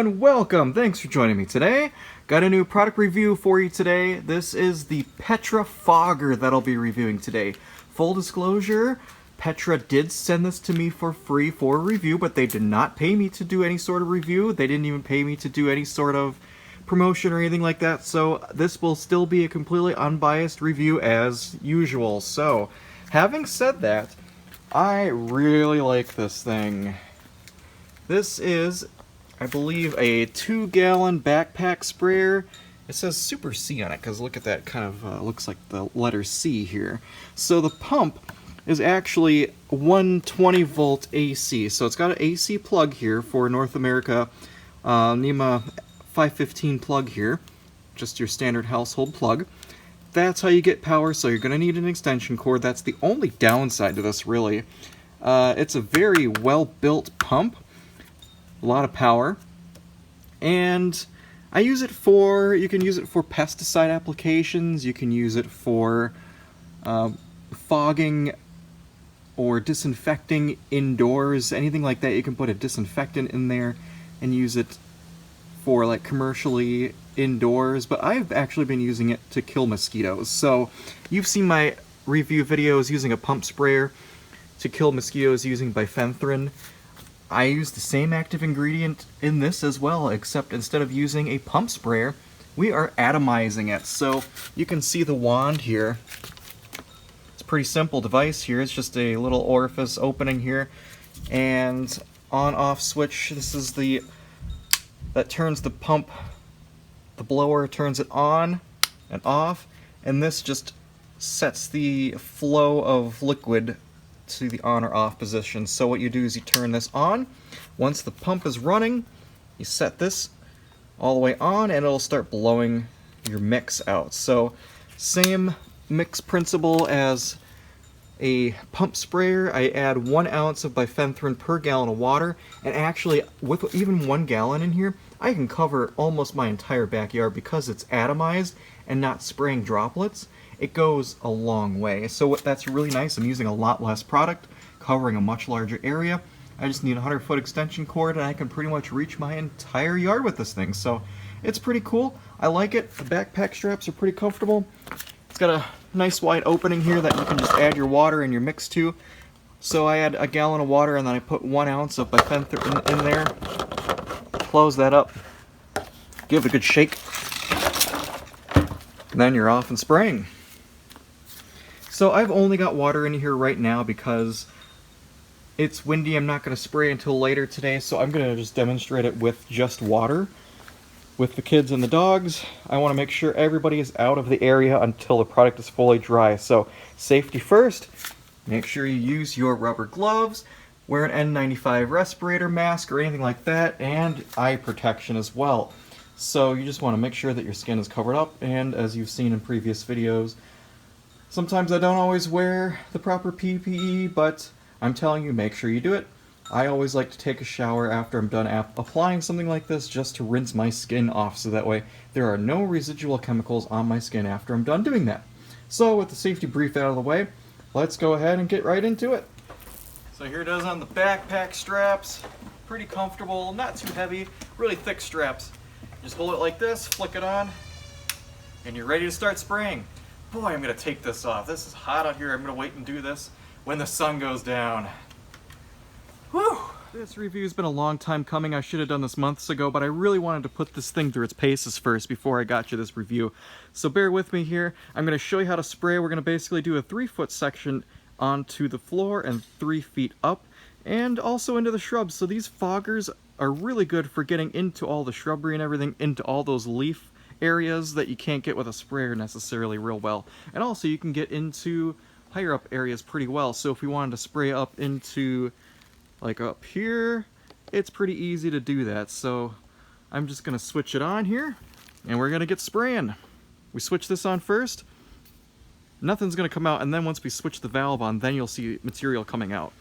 everyone, welcome! Thanks for joining me today. Got a new product review for you today. This is the Petra fogger that I'll be reviewing today. Full disclosure, Petra did send this to me for free for a review, but they did not pay me to do any sort of review. They didn't even pay me to do any sort of promotion or anything like that, so this will still be a completely unbiased review as usual. So, having said that, I really like this thing. This is, I believe, a 2-gallon backpack sprayer. It says Super C on it, because look at that, kind of looks like the letter C here. So the pump is actually 120-volt AC. So it's got an AC plug here for North America, NEMA 515 plug here, just your standard household plug. That's how you get power, so you're going to need an extension cord. That's the only downside to this, really. It's a very well-built pump. A lot of power, and I use it for, you can use it for pesticide applications, you can use it for fogging or disinfecting indoors, anything like that. You can put a disinfectant in there and use it for like commercially indoors, but I've actually been using it to kill mosquitoes. So you've seen my review videos using a pump sprayer to kill mosquitoes using bifenthrin. I use the same active ingredient in this as well, except instead of using a pump sprayer, we are atomizing it. So you can see the wand here. It's a pretty simple device here. It's just a little orifice opening here, and on-off switch. This is that turns the pump, the blower turns it on and off, and this just sets the flow of liquid to the on or off position. So what you do is you turn this on. Once the pump is running, you set this all the way on and it'll start blowing your mix out. So same mix principle as a pump sprayer. I add 1 ounce of bifenthrin per gallon of water, and actually with even 1 gallon in here, I can cover almost my entire backyard because it's atomized and not spraying droplets. It goes a long way. So that's really nice. I'm using a lot less product, covering a much larger area. I just need a 100-foot extension cord, and I can pretty much reach my entire yard with this thing. So it's pretty cool. I like it. The backpack straps are pretty comfortable. It's got a nice wide opening here that you can just add your water and your mix to. So I add a gallon of water, and then I put 1 ounce of bifenthrin in there. Close that up. Give it a good shake. And then you're off and spraying. So I've only got water in here right now because it's windy. I'm not going to spray until later today, so I'm going to just demonstrate it with just water. With the kids and the dogs, I want to make sure everybody is out of the area until the product is fully dry. So safety first, make sure you use your rubber gloves, wear an N95 respirator mask or anything like that, and eye protection as well. So you just want to make sure that your skin is covered up, and as you've seen in previous videos, sometimes I don't always wear the proper PPE, but I'm telling you, make sure you do it. I always like to take a shower after I'm done applying something like this just to rinse my skin off, so that way there are no residual chemicals on my skin after I'm done doing that. So with the safety brief out of the way, let's go ahead and get right into it. So here it is on the backpack straps. Pretty comfortable, not too heavy, really thick straps. Just hold it like this, flick it on, and you're ready to start spraying. Boy, I'm going to take this off. This is hot out here. I'm going to wait and do this when the sun goes down. Whew! This review's been a long time coming. I should have done this months ago, but I really wanted to put this thing through its paces first before I got you this review. So bear with me here. I'm going to show you how to spray. We're going to basically do a 3-foot section onto the floor and 3 feet up, and also into the shrubs. So these foggers are really good for getting into all the shrubbery and everything, into all those leaf areas that you can't get with a sprayer necessarily real well. And also you can get into higher up areas pretty well. So if we wanted to spray up into like up here, it's pretty easy to do that. So I'm just gonna switch it on here and we're gonna get spraying. We switch this on first, nothing's gonna come out, and then once we switch the valve on, then you'll see material coming out.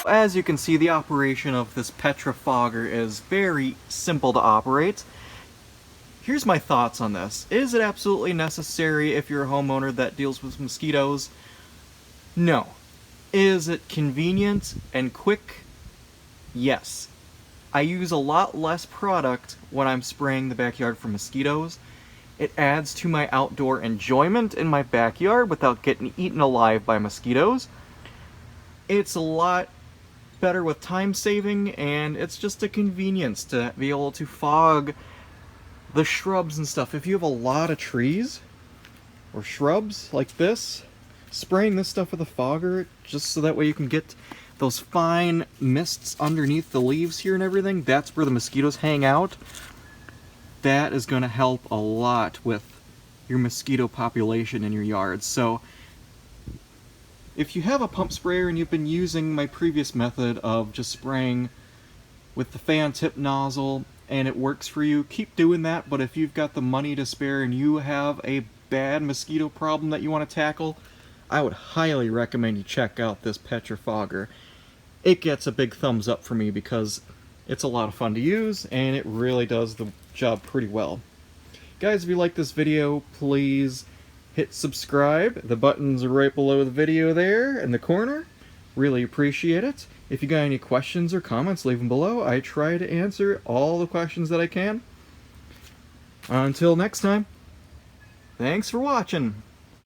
As you can see, the operation of this Petra fogger is very simple to operate. Here's my thoughts on this. Is it absolutely necessary if you're a homeowner that deals with mosquitoes? No. Is it convenient and quick? Yes. I use a lot less product when I'm spraying the backyard for mosquitoes. It adds to my outdoor enjoyment in my backyard without getting eaten alive by mosquitoes. It's a lot better with time saving, and it's just a convenience to be able to fog the shrubs and stuff. If you have a lot of trees or shrubs like this, spraying this stuff with a fogger just so that way you can get those fine mists underneath the leaves here and everything, that's where the mosquitoes hang out. That is going to help a lot with your mosquito population in your yards. So if you have a pump sprayer and you've been using my previous method of just spraying with the fan tip nozzle and it works for you, keep doing that. But if you've got the money to spare and you have a bad mosquito problem that you want to tackle, I would highly recommend you check out this Petra fogger. It gets a big thumbs up for me because it's a lot of fun to use and it really does the job pretty well. Guys, if you like this video, please hit subscribe. The buttons are right below the video there in the corner. Really appreciate it. If you got any questions or comments, leave them below. I try to answer all the questions that I can. Until next time, thanks for watching.